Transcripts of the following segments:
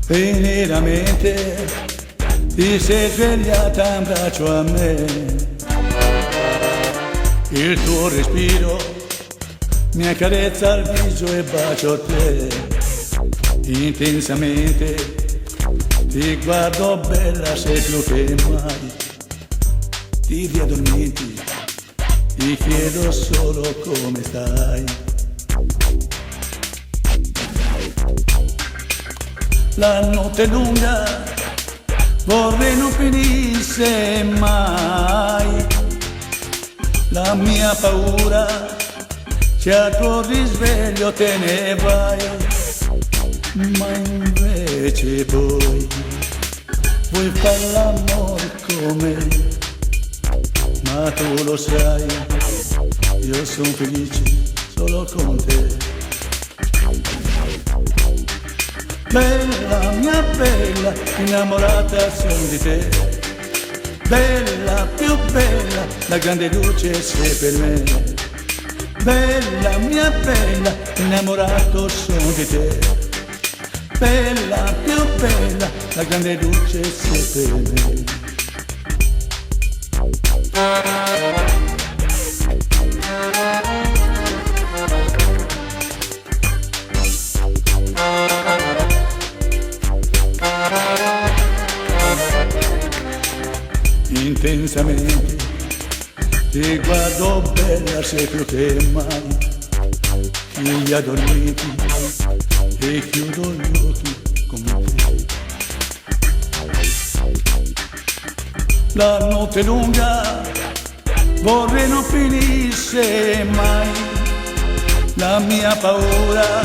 Veramente ti sei svegliata in braccio a me, il tuo respiro mi accarezza il viso e bacio te, intensamente ti guardo bella, sei più che mai, ti riaddormenti, ti chiedo solo come stai. La notte è lunga, vorrei non finisse mai. La mia paura, se al tuo risveglio te ne vai, ma invece vuoi fare l'amore con me, ma tu lo sai, io sono felice solo con te. Bella, mia bella, innamorata son di te. Bella, più bella, la grande luce sei per me. Bella, mia bella, innamorato son di te. Bella, più bella, la grande luce sei per me. Intensamente ti guardo bella, sei più che mai, ti addormenti e chiudo gli occhi con te. La notte è lunga, vorrei non finisse mai, la mia paura,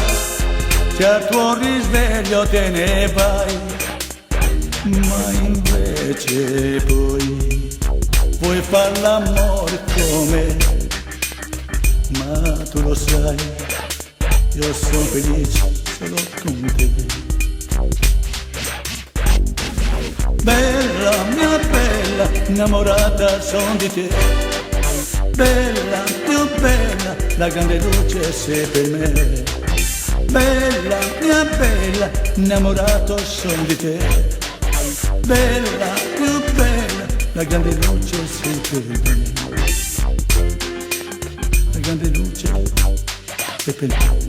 se al tuo risveglio te ne vai, ma invece poi vuoi far l'amore con me, ma tu lo sai, io sono felice solo con te. Bella, mia bella, innamorata son di te. Bella, più bella, la grande luce sei per me. Bella, mia bella, innamorato son di te. Bella, più bella, la grande luce sei per me. La grande luce sei per me.